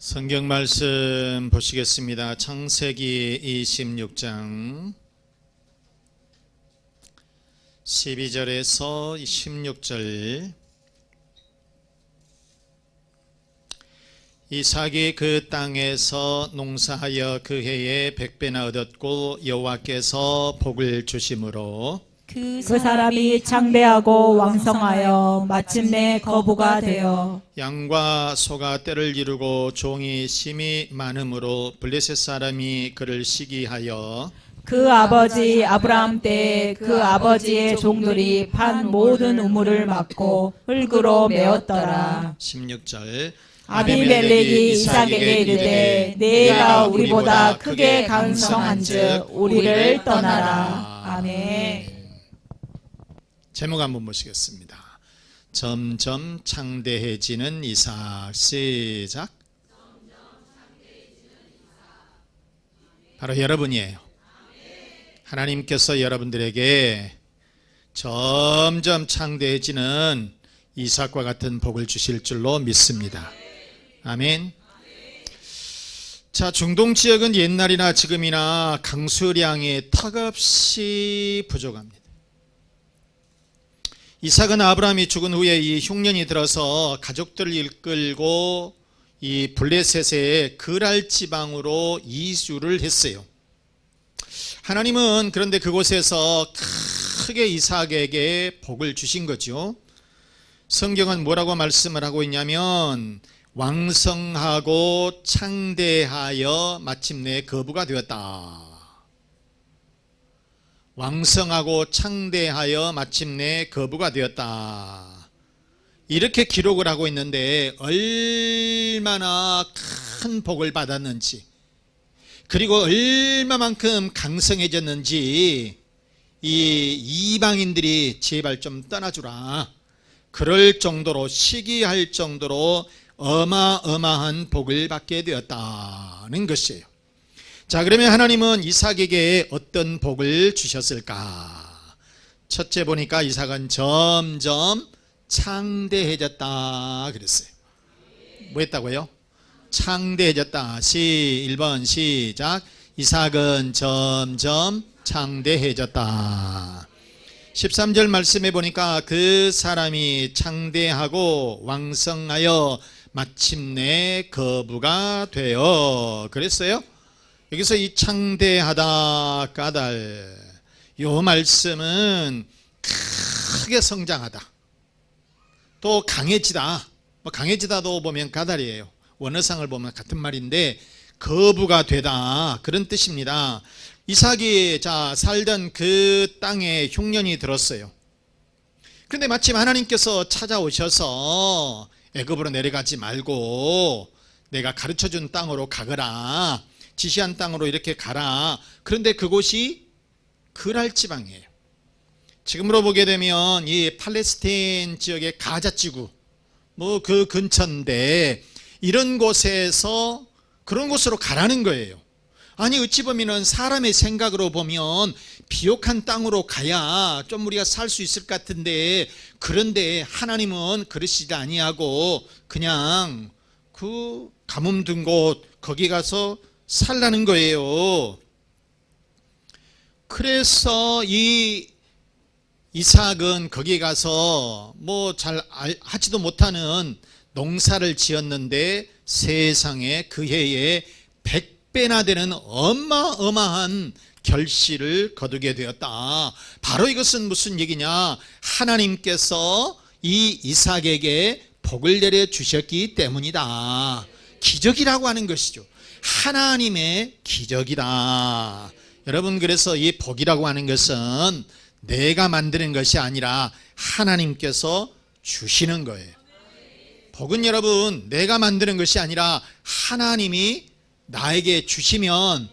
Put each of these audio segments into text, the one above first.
성경 말씀 보시겠습니다. 창세기 26장 12절에서 16절. 이삭이 그 땅에서 농사하여 그 해에 100배나 얻었고 여호와께서 복을 주심으로 그 사람이 창대하고 왕성하여 마침내 거부가 되어 양과 소가 떼를 이루고 종이 심히 많음으로 블레셋 사람이 그를 시기하여 그 아버지 아브라함 때에 그 아버지의 종들이 판 모든 우물을 막고 흙으로 메었더라. 16절. 아비멜렉이 이삭에게 이르되 네가 우리보다 크게 강성한즉 우리를 떠나라. 아멘. 제목 한번 보시겠습니다. 점점 창대해지는 이삭. 시작. 바로 여러분이에요. 하나님께서 여러분들에게 점점 창대해지는 이삭과 같은 복을 주실 줄로 믿습니다. 아멘. 자, 중동 지역은 옛날이나 지금이나 강수량이 턱없이 부족합니다. 이삭은 아브라함이 죽은 후에 이 흉년이 들어서 가족들을 이끌고 이 블레셋의 그랄 지방으로 이주를 했어요. 하나님은 그런데 그곳에서 크게 이삭에게 복을 주신 거죠. 성경은 뭐라고 말씀을 하고 있냐면 왕성하고 창대하여 마침내 거부가 되었다. 왕성하고 창대하여 마침내 거부가 되었다. 이렇게 기록을 하고 있는데 얼마나 큰 복을 받았는지, 그리고 얼마만큼 강성해졌는지 이 이방인들이 제발 좀 떠나주라, 그럴 정도로 시기할 정도로 어마어마한 복을 받게 되었다는 것이에요. 자, 그러면 하나님은 이삭에게 어떤 복을 주셨을까? 첫째 보니까 이삭은 점점 창대해졌다 그랬어요. 뭐 했다고요? 창대해졌다. 1번 시작. 이삭은 점점 창대해졌다. 13절 말씀해 보니까 그 사람이 창대하고 왕성하여 마침내 거부가 되어 그랬어요. 여기서 이 창대하다, 까닭, 요 말씀은 크게 성장하다, 또 강해지다. 강해지다도 보면 까닭이에요. 원어상을 보면 같은 말인데 거부가 되다, 그런 뜻입니다. 이삭이 살던 그 땅에 흉년이 들었어요. 그런데 마침 하나님께서 찾아오셔서 애굽으로 내려가지 말고 내가 가르쳐준 땅으로 가거라, 지시한 땅으로 이렇게 가라. 그런데 그곳이 그랄 지방이에요. 지금으로 보게 되면 이 팔레스타인 지역의 가자 지구 그 근처인데 이런 곳에서 그런 곳으로 가라는 거예요. 아니, 어찌 보면 사람의 생각으로 보면 비옥한 땅으로 가야 좀 우리가 살 수 있을 것 같은데, 그런데 하나님은 그러시지 아니하고 그냥 그 가뭄 든 곳 거기 가서 살라는 거예요. 그래서 이 이삭은 거기 가서 잘 하지도 못하는 농사를 지었는데 세상에 그 해에 100배나 되는 어마어마한 결실을 거두게 되었다. 바로 이것은 무슨 얘기냐? 하나님께서 이 이삭에게 복을 내려 주셨기 때문이다. 기적이라고 하는 것이죠. 하나님의 기적이다. 여러분, 그래서 이 복이라고 하는 것은 내가 만드는 것이 아니라 하나님께서 주시는 거예요. 복은 여러분 내가 만드는 것이 아니라 하나님이 나에게 주시면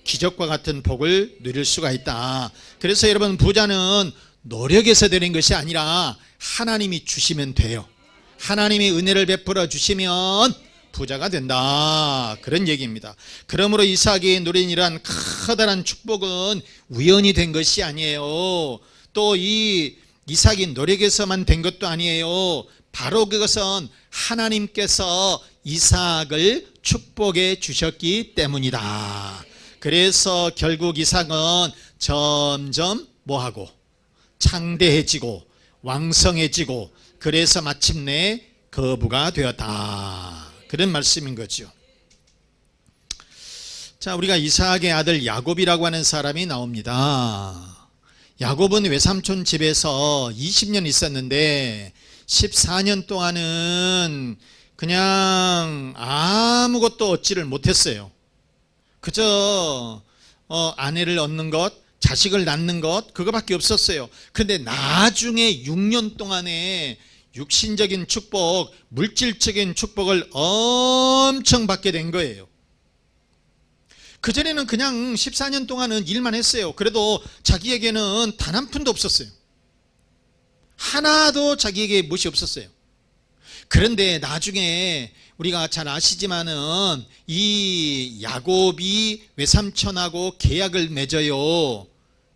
기적과 같은 복을 누릴 수가 있다. 그래서 여러분, 부자는 노력해서 되는 것이 아니라 하나님이 주시면 돼요. 하나님이 은혜를 베풀어 주시면 부자가 된다, 그런 얘기입니다. 그러므로 이삭이 누린 이러한 커다란 축복은 우연히 된 것이 아니에요. 또 이 이삭이 노력해서만 된 것도 아니에요. 바로 그것은 하나님께서 이삭을 축복해 주셨기 때문이다. 그래서 결국 이삭은 점점 뭐하고 창대해지고 왕성해지고 그래서 마침내 거부가 되었다. 그런 말씀인 거죠. 자, 우리가 이삭의 아들 야곱이라고 하는 사람이 나옵니다. 야곱은 외삼촌 집에서 20년 있었는데 14년 동안은 그냥 아무것도 얻지를 못했어요. 그저 아내를 얻는 것, 자식을 낳는 것, 그거밖에 없었어요. 그런데 나중에 6년 동안에 육신적인 축복, 물질적인 축복을 엄청 받게 된 거예요. 그전에는 그냥 14년 동안은 일만 했어요. 그래도 자기에게는 단 한 푼도 없었어요. 하나도 자기에게 무엇이 없었어요. 그런데 나중에 우리가 잘 아시지만은 이 야곱이 외삼촌하고 계약을 맺어요.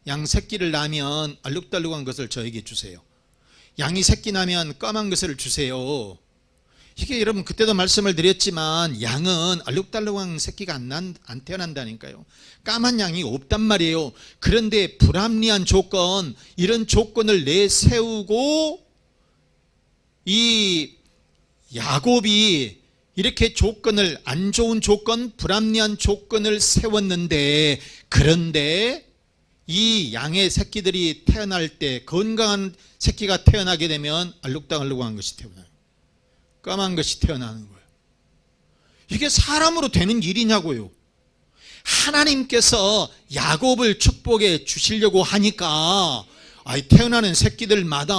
양 새끼를 낳으면 알록달록한 것을 저에게 주세요. 양이 새끼 나면 까만 것을 주세요. 이게 여러분 그때도 말씀을 드렸지만 양은 알록달록한 새끼가 안 태어난다니까요. 까만 양이 없단 말이에요. 그런데 불합리한 조건, 이런 조건을 내세우고 이 야곱이 이렇게 조건을, 안 좋은 조건, 불합리한 조건을 세웠는데, 그런데 이 양의 새끼들이 태어날 때 건강한 새끼가 태어나게 되면 알록달록한 것이 태어나요. 까만 것이 태어나는 거예요. 이게 사람으로 되는 일이냐고요. 하나님께서 야곱을 축복해 주시려고 하니까 태어나는 새끼들마다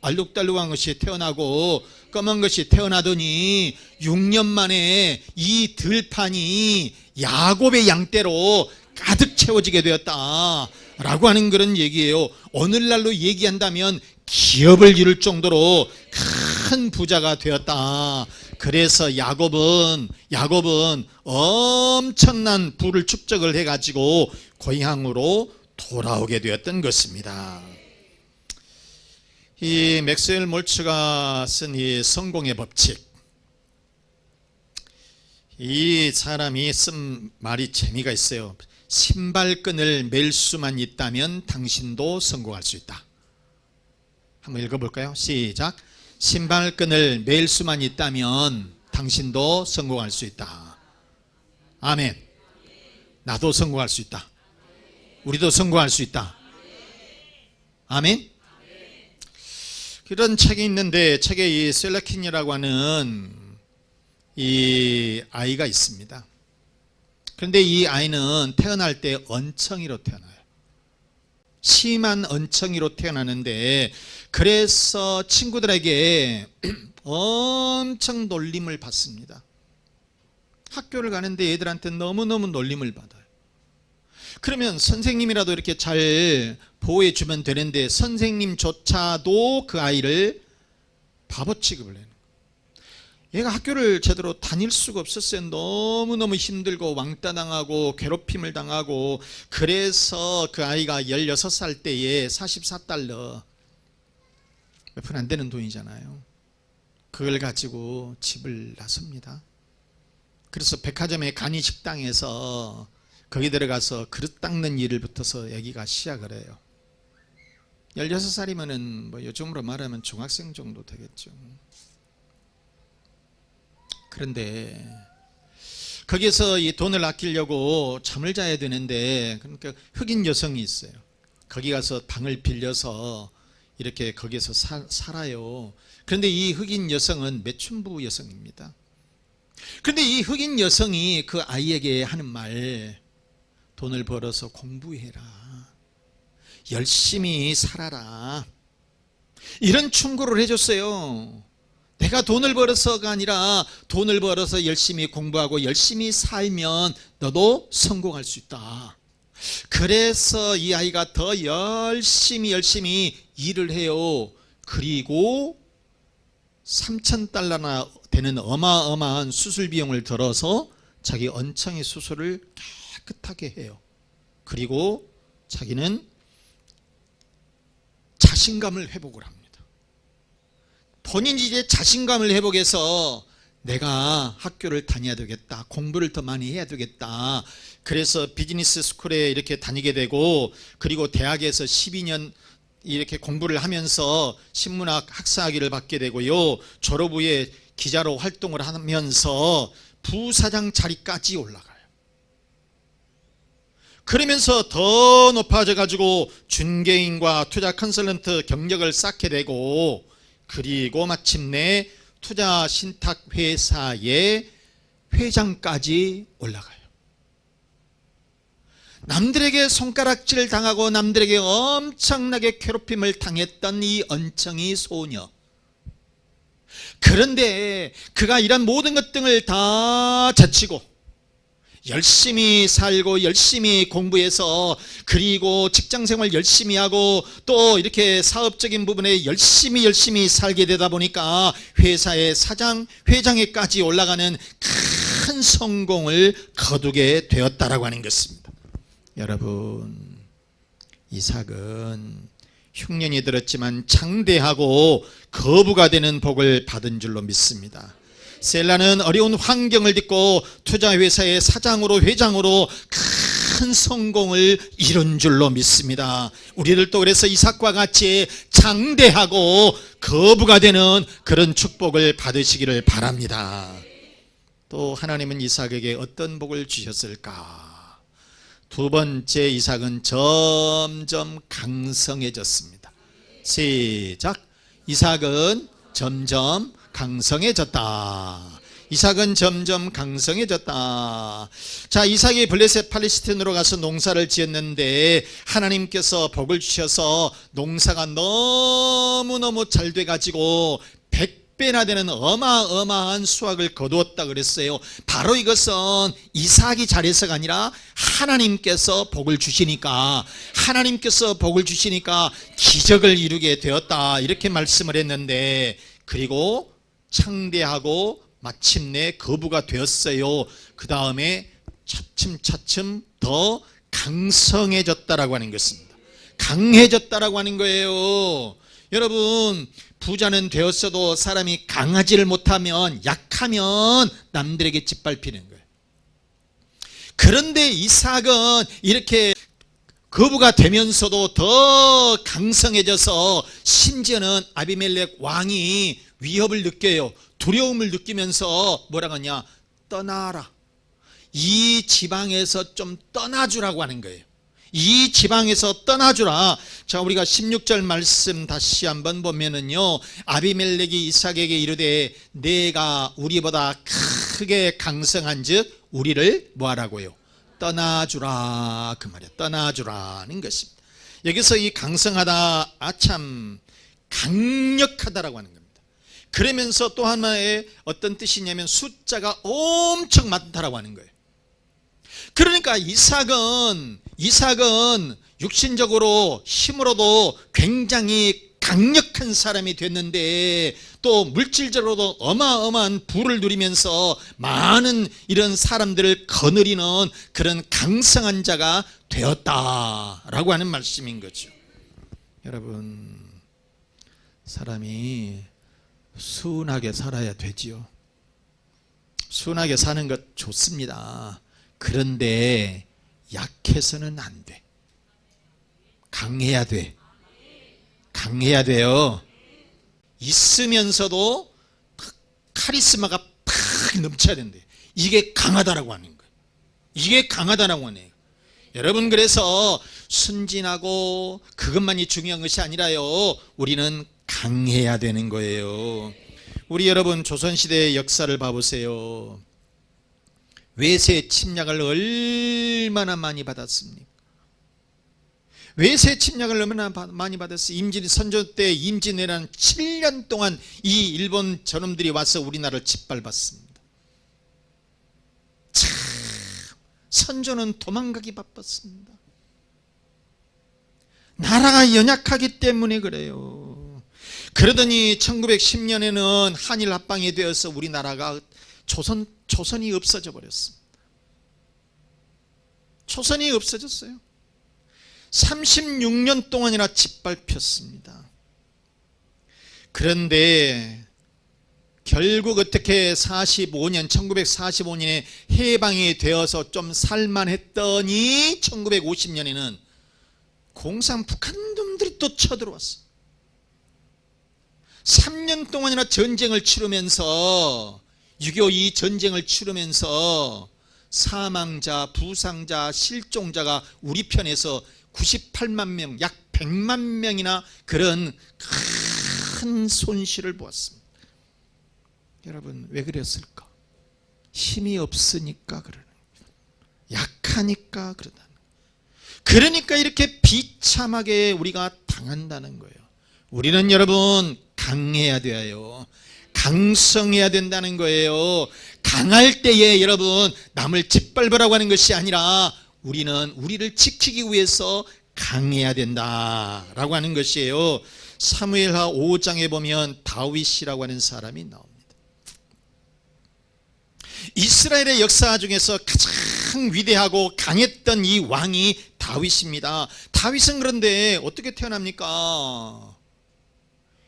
알록달록한 것이 태어나고 까만 것이 태어나더니 6년 만에 이 들판이 야곱의 양떼로 가득 채워지게 되었다라고 하는 그런 얘기예요. 오늘날로 얘기한다면 기업을 이룰 정도로 큰 부자가 되었다. 그래서 야곱은 엄청난 부를 축적을 해가지고 고향으로 돌아오게 되었던 것입니다. 이 맥스웰 몰츠가 쓴 이 성공의 법칙, 이 사람이 쓴 말이 재미가 있어요. 신발끈을 맬 수만 있다면 당신도 성공할 수 있다. 한번 읽어볼까요? 시작. 신발끈을 맬 수만 있다면 당신도 성공할 수 있다. 아멘. 나도 성공할 수 있다. 우리도 성공할 수 있다. 아멘. 그런 책이 있는데, 책에 이 셀라킨이라고 하는 이 아이가 있습니다. 그런데 이 아이는 태어날 때 언청이로 태어나요. 심한 언청이로 태어나는데, 그래서 친구들에게 엄청 놀림을 받습니다. 학교를 가는데 애들한테 너무너무 놀림을 받아요. 그러면 선생님이라도 이렇게 잘 보호해 주면 되는데 선생님조차도 그 아이를 바보 취급을 해요. 얘가 학교를 제대로 다닐 수가 없었어요. 너무너무 힘들고 왕따 당하고 괴롭힘을 당하고. 그래서 그 아이가 16살 때에 44달러, 몇 푼 안 되는 돈이잖아요. 그걸 가지고 집을 나섭니다. 그래서 백화점의 간이 식당에서 거기 들어가서 그릇 닦는 일을 붙어서 여기가 시작을 해요. 16살이면은 뭐 요즘으로 말하면 중학생 정도 되겠죠. 그런데 거기에서 이 돈을 아끼려고 잠을 자야 되는데, 그러니까 흑인 여성이 있어요. 거기 가서 방을 빌려서 이렇게 거기에서 살아요. 그런데 이 흑인 여성은 매춘부 여성입니다. 그런데 이 흑인 여성이 그 아이에게 하는 말, 돈을 벌어서 공부해라, 열심히 살아라, 이런 충고를 해줬어요. 내가 돈을 벌어서가 아니라 돈을 벌어서 열심히 공부하고 열심히 살면 너도 성공할 수 있다. 그래서 이 아이가 더 열심히 일을 해요. 그리고 3,000달러나 되는 어마어마한 수술 비용을 들어서 자기 언청의 수술을 깨끗하게 해요. 그리고 자기는 자신감을 회복을 합니다. 본인이 이제 자신감을 회복해서 내가 학교를 다녀야 되겠다, 공부를 더 많이 해야 되겠다. 그래서 비즈니스 스쿨에 이렇게 다니게 되고, 그리고 대학에서 12년 이렇게 공부를 하면서 신문학 학사학위를 받게 되고요, 졸업 후에 기자로 활동을 하면서 부사장 자리까지 올라가요. 그러면서 더 높아져 가지고 중개인과 투자 컨설턴트 경력을 쌓게 되고, 그리고 마침내 투자 신탁 회사의 회장까지 올라가요. 남들에게 손가락질 당하고 남들에게 엄청나게 괴롭힘을 당했던 이 언청이 소녀. 그런데 그가 이런 모든 것들을 다 제치고 열심히 살고 열심히 공부해서, 그리고 직장생활 열심히 하고 또 이렇게 사업적인 부분에 열심히 살게 되다 보니까 회사의 사장, 회장에까지 올라가는 큰 성공을 거두게 되었다라고 하는 것입니다. 여러분, 이삭은 흉년이 들었지만 장대하고 거부가 되는 복을 받은 줄로 믿습니다. 셀라는 어려운 환경을 딛고 투자회사의 사장으로, 회장으로 큰 성공을 이룬 줄로 믿습니다. 우리들도 그래서 이삭과 같이 장대하고 거부가 되는 그런 축복을 받으시기를 바랍니다. 또 하나님은 이삭에게 어떤 복을 주셨을까? 두 번째, 이삭은 점점 강성해졌습니다. 시작. 이삭은 점점 강성해졌다. 이삭은 점점 강성해졌다. 자, 이삭이 블레셋 팔레스틴으로 가서 농사를 지었는데 하나님께서 복을 주셔서 농사가 너무너무 잘 돼가지고 100배나 되는 어마어마한 수확을 거두었다 그랬어요. 바로 이것은 이삭이 잘해서가 아니라 하나님께서 복을 주시니까, 하나님께서 복을 주시니까 기적을 이루게 되었다, 이렇게 말씀을 했는데, 그리고 창대하고 마침내 거부가 되었어요. 그 다음에 차츰차츰 더 강성해졌다라고 하는 것입니다. 강해졌다라고 하는 거예요. 여러분, 부자는 되었어도 사람이 강하지를 못하면, 약하면 남들에게 짓밟히는 거예요. 그런데 이삭은 이렇게 거부가 되면서도 더 강성해져서 심지어는 아비멜렉 왕이 위협을 느껴요. 두려움을 느끼면서 뭐라고 하냐? 떠나라. 이 지방에서 좀 떠나주라고 하는 거예요. 이 지방에서 떠나주라. 자, 우리가 16절 말씀 다시 한번 보면은요, 아비멜렉이 이삭에게 이르되 내가 우리보다 크게 강성한 즉 우리를 뭐하라고요? 떠나주라, 그 말이야. 떠나주라는 것입니다. 여기서 이 강성하다, 아참 강력하다라고 하는 겁니다. 그러면서 또 하나의 어떤 뜻이냐면 숫자가 엄청 많다라고 하는 거예요. 그러니까 이삭은 육신적으로 힘으로도 굉장히 강력한 사람이 됐는데, 또 물질적으로도 어마어마한 부를 누리면서 많은 이런 사람들을 거느리는 그런 강성한 자가 되었다라고 하는 말씀인 거죠. 여러분, 사람이 순하게 살아야 되지요. 순하게 사는 것 좋습니다. 그런데 약해서는 안 돼. 강해야 돼. 강해야 돼요. 있으면서도 카리스마가 팍 넘쳐야 된대. 이게 강하다라고 하는 거예요. 이게 강하다라고 하네요. 여러분, 그래서 순진하고 그것만이 중요한 것이 아니라요, 우리는 강해야 되는 거예요. 우리 여러분, 조선시대의 역사를 봐보세요. 외세 침략을 얼마나 많이 받았습니까? 외세 침략을 얼마나 많이 받았어요. 선조 때 임진왜란 7년 동안 이 일본 저놈들이 와서 우리나라를 짓밟았습니다. 참, 선조는 도망가기 바빴습니다. 나라가 연약하기 때문에 그래요. 그러더니 1910년에는 한일 합방이 되어서 우리나라가 조선이 없어져 버렸습니다. 조선이 없어졌어요. 36년 동안이나 짓밟혔습니다. 그런데 결국 어떻게 1945년에 해방이 되어서 좀 살만했더니 1950년에는 공산 북한 놈들이 또 쳐들어왔어. 3년 동안이나 전쟁을 치르면서 6.25 전쟁을 치르면서 사망자, 부상자, 실종자가 우리 편에서 98만 명, 약 100만 명이나 그런 큰 손실을 보았습니다. 여러분, 왜 그랬을까? 힘이 없으니까 그러는 거예요. 약하니까 그러다는 거예요. 그러니까 이렇게 비참하게 우리가 당한다는 거예요. 우리는 여러분 강해야 돼요. 강성해야 된다는 거예요. 강할 때에 여러분 남을 짓밟으라고 하는 것이 아니라 우리는 우리를 지키기 위해서 강해야 된다라고 하는 것이에요. 사무엘하 5장에 보면 다윗이라고 하는 사람이 나옵니다. 이스라엘의 역사 중에서 가장 위대하고 강했던 이 왕이 다윗입니다. 다윗은 그런데 어떻게 태어납니까?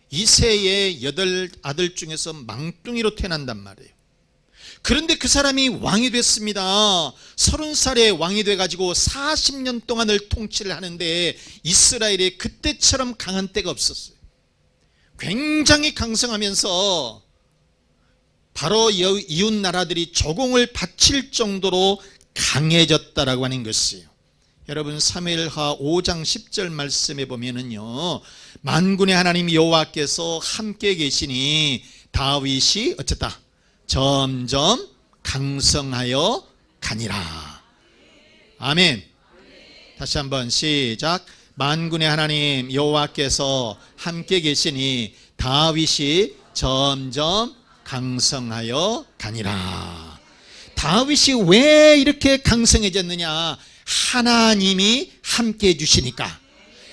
이새의 8아들 중에서 망둥이로 태어난단 말이에요. 그런데 그 사람이 왕이 됐습니다. 30살에 왕이 돼가지고 40년 동안을 통치를 하는데 이스라엘에 그때처럼 강한 때가 없었어요. 굉장히 강성하면서 바로 이웃 나라들이 조공을 바칠 정도로 강해졌다라고 하는 것이에요. 여러분 사무엘하 5장 10절 말씀에 보면은요, 만군의 하나님 여호와께서 함께 계시니 다윗이 어쨌다? 점점 강성하여 가니라. 아멘. 다시 한번 시작. 만군의 하나님 여호와께서 함께 계시니 다윗이 점점 강성하여 가니라. 다윗이 왜 이렇게 강성해졌느냐? 하나님이 함께 해주시니까,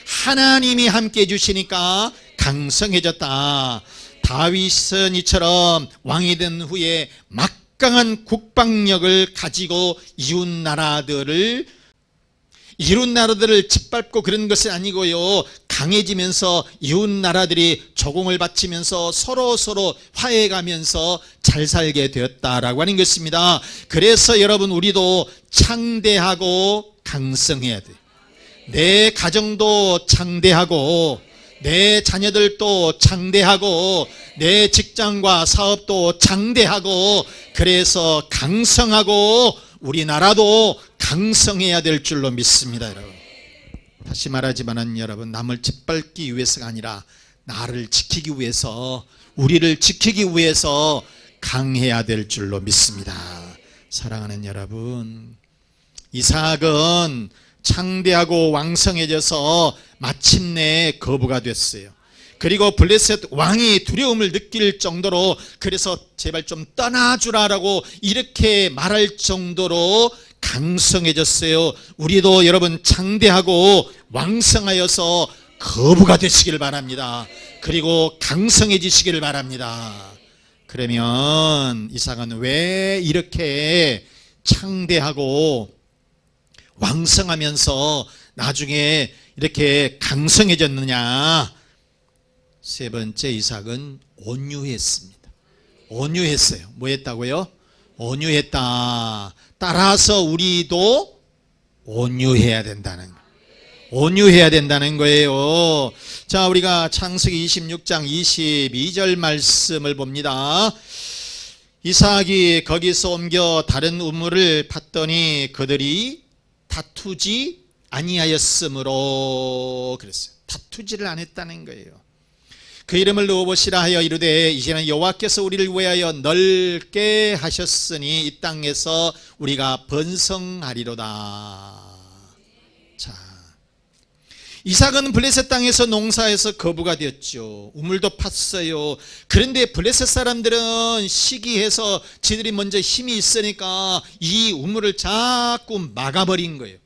하나님이 함께 해주시니까 강성해졌다. 다윗은 이처럼 왕이 된 후에 막강한 국방력을 가지고 이웃 나라들을 짓밟고 그런 것은 아니고요, 강해지면서 이웃 나라들이 조공을 바치면서 서로 화해가면서 잘 살게 되었다라고 하는 것입니다. 그래서 여러분 우리도 창대하고 강성해야 돼요. 내 가정도 창대하고 내 자녀들도 창대하고 내 직장과 사업도 창대하고, 그래서 강성하고 우리나라도 강성해야 될 줄로 믿습니다. 여러분, 다시 말하지만 여러분, 남을 짓밟기 위해서가 아니라 나를 지키기 위해서, 우리를 지키기 위해서 강해야 될 줄로 믿습니다. 사랑하는 여러분, 이삭은 창대하고 왕성해져서 마침내 거부가 됐어요. 그리고 블레셋 왕이 두려움을 느낄 정도로, 그래서 제발 좀 떠나주라라고 이렇게 말할 정도로 강성해졌어요. 우리도 여러분 창대하고 왕성하여서 거부가 되시길 바랍니다. 그리고 강성해지시길 바랍니다. 그러면 이삭은 왜 이렇게 창대하고 왕성하면서 나중에 이렇게 강성해졌느냐? 세 번째, 이삭은 온유했습니다. 온유했어요. 뭐 했다고요? 온유했다. 따라서 우리도 온유해야 된다는 거예요. 온유해야 된다는 거예요. 자, 우리가 창세기 26장 22절 말씀을 봅니다. 이삭이 거기서 옮겨 다른 우물을 팠더니 그들이 다투지 아니하였으므로, 그랬어요. 다투지를 안 했다는 거예요. 그 이름을 누워보시라 하여 이르되 이제는 여호와께서 우리를 위하여 넓게 하셨으니 이 땅에서 우리가 번성하리로다. 자, 이삭은 블레셋 땅에서 농사해서 거부가 되었죠. 우물도 팠어요. 그런데 블레셋 사람들은 시기해서 지들이 먼저 힘이 있으니까 이 우물을 자꾸 막아버린 거예요.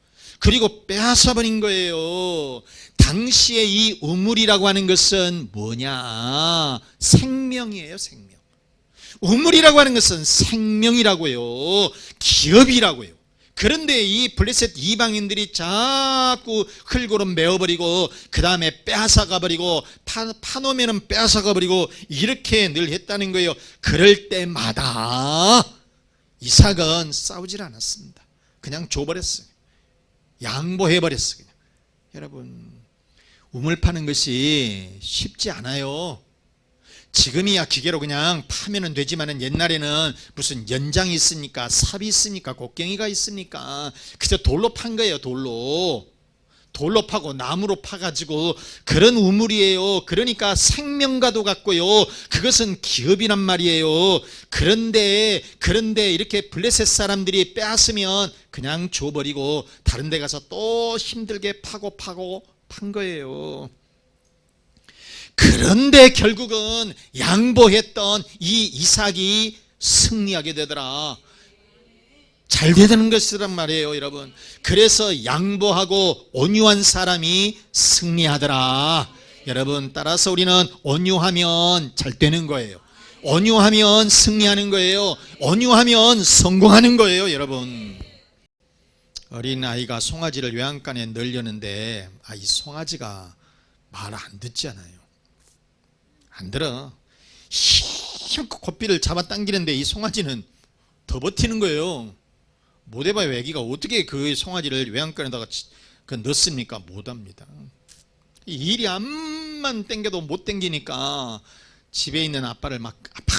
그리고 빼앗아버린 거예요. 당시에 이 우물이라고 하는 것은 뭐냐? 생명이에요. 생명. 우물이라고 하는 것은 생명이라고요. 기업이라고요. 그런데 이 블레셋 이방인들이 자꾸 흙으로 메어버리고 그 다음에 빼앗아가버리고 파놓으면 빼앗아가버리고 이렇게 늘 했다는 거예요. 그럴 때마다 이삭은 싸우질 않았습니다. 그냥 줘버렸어요. 양보해버렸어요. 그냥. 여러분, 우물 파는 것이 쉽지 않아요. 지금이야 기계로 그냥 파면 되지만은 옛날에는 무슨 연장이 있으니까 삽이 있으니까 곡괭이가 있으니까 그저 돌로 판 거예요. 돌로 파고 나무로 파가지고 그런 우물이에요. 그러니까 생명과도 같고요, 그것은 기업이란 말이에요. 그런데 이렇게 블레셋 사람들이 빼앗으면 그냥 줘버리고 다른 데 가서 또 힘들게 파고 판 거예요. 그런데 결국은 양보했던 이 이삭이 승리하게 되더라. 잘 되는 것이란 말이에요, 여러분. 그래서 양보하고 온유한 사람이 승리하더라. 여러분, 따라서 우리는 온유하면 잘 되는 거예요. 온유하면 승리하는 거예요. 온유하면 성공하는 거예요, 여러분. 어린 아이가 송아지를 외양간에 넣으려는데 이 송아지가 말 안 듣잖아요. 안 들어. 힘껏 고삐를 잡아당기는데 이 송아지는 더 버티는 거예요. 못 해봐요. 애기가 어떻게 그 송아지를 외양간에다가 넣습니까? 못합니다. 일이 암만 땡겨도 못 땡기니까 집에 있는 아빠를 막 아파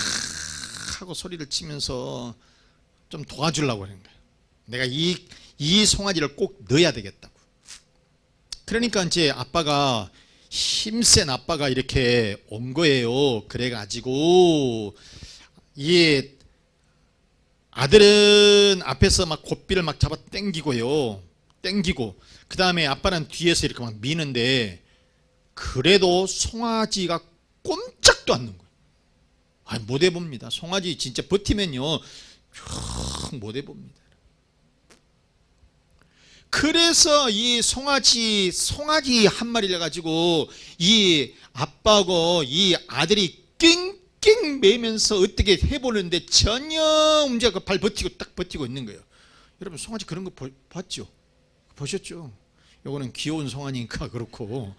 하고 소리를 치면서 좀 도와주려고 하는 거예요. 내가 이 송아지를 꼭 넣어야 되겠다고. 그러니까 이제 아빠가, 힘센 아빠가 이렇게 온 거예요. 그래가지고 이 아들은 앞에서 막 고삐를 막 잡아 당기고 그 다음에 아빠는 뒤에서 이렇게 막 미는데 그래도 송아지가 꼼짝도 않는 거예요. 못 해봅니다. 송아지 진짜 버티면요 못 해봅니다. 그래서 이 송아지 한 마리를 가지고 이 아빠하고 이 아들이 낑낑 매면서 어떻게 해보는데 전혀 문제가 없고 발 버티고 딱 버티고 있는 거예요. 여러분, 송아지 그런 거 봤죠? 보셨죠? 요거는 귀여운 송아지니까 그렇고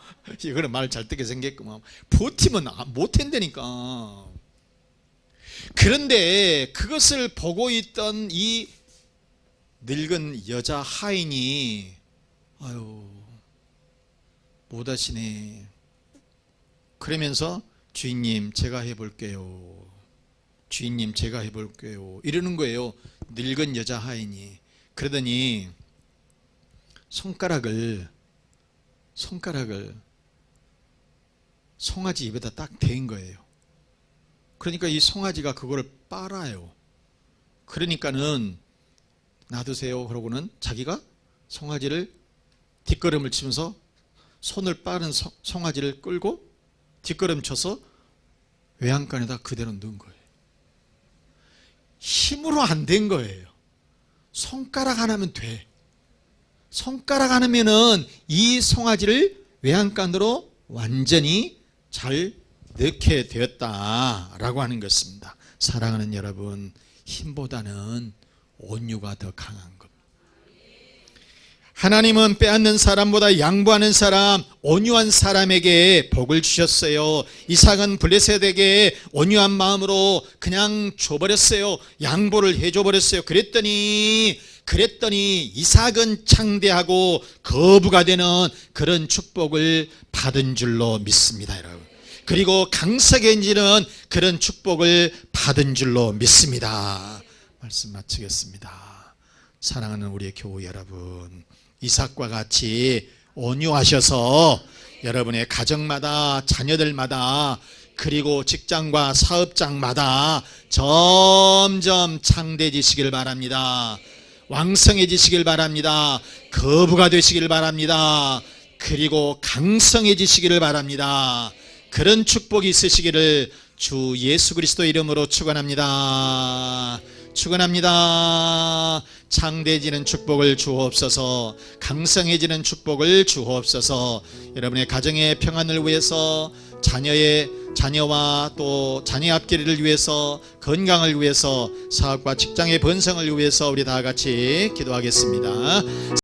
이거는 말 잘 듣게 생겼구만. 버티면 못 한다니까. 그런데 그것을 보고 있던 이 늙은 여자 하인이 못하시네. 그러면서 주인님 제가 해볼게요. 주인님 제가 해볼게요. 이러는 거예요. 늙은 여자 하인이. 그러더니 손가락을 송아지 입에다 딱 댄 거예요. 그러니까 이 송아지가 그거를 빨아요. 그러니까는 놔두세요. 그러고는 자기가 송아지를 뒷걸음을 치면서 손을 빠른 송아지를 끌고 뒷걸음 쳐서 외양간에다 그대로 넣은 거예요. 힘으로 안 된 거예요. 손가락 하나면 돼. 손가락 하나면은 이 송아지를 외양간으로 완전히 잘 넣게 되었다라고 하는 것입니다. 사랑하는 여러분, 힘보다는 온유가 더 강한 겁니다. 하나님은 빼앗는 사람보다 양보하는 사람, 온유한 사람에게 복을 주셨어요. 이삭은 블레셋에게 온유한 마음으로 그냥 줘버렸어요. 양보를 해줘버렸어요. 그랬더니 이삭은 창대하고 거부가 되는 그런 축복을 받은 줄로 믿습니다, 여러분. 그리고 강석해지는 그런 축복을 받은 줄로 믿습니다. 말씀 마치겠습니다. 사랑하는 우리의 교우 여러분, 이삭과 같이 온유하셔서 여러분의 가정마다, 자녀들마다, 그리고 직장과 사업장마다 점점 창대해지시길 바랍니다. 왕성해지시길 바랍니다. 거부가 되시길 바랍니다. 그리고 강성해지시기를 바랍니다. 그런 축복이 있으시기를 주 예수 그리스도 이름으로 축원합니다. 축원합니다. 창대해지는 축복을 주옵소서. 강성해지는 축복을 주옵소서. 여러분의 가정의 평안을 위해서, 자녀와 또 자녀 앞길을 위해서, 건강을 위해서, 사업과 직장의 번성을 위해서 우리 다 같이 기도하겠습니다.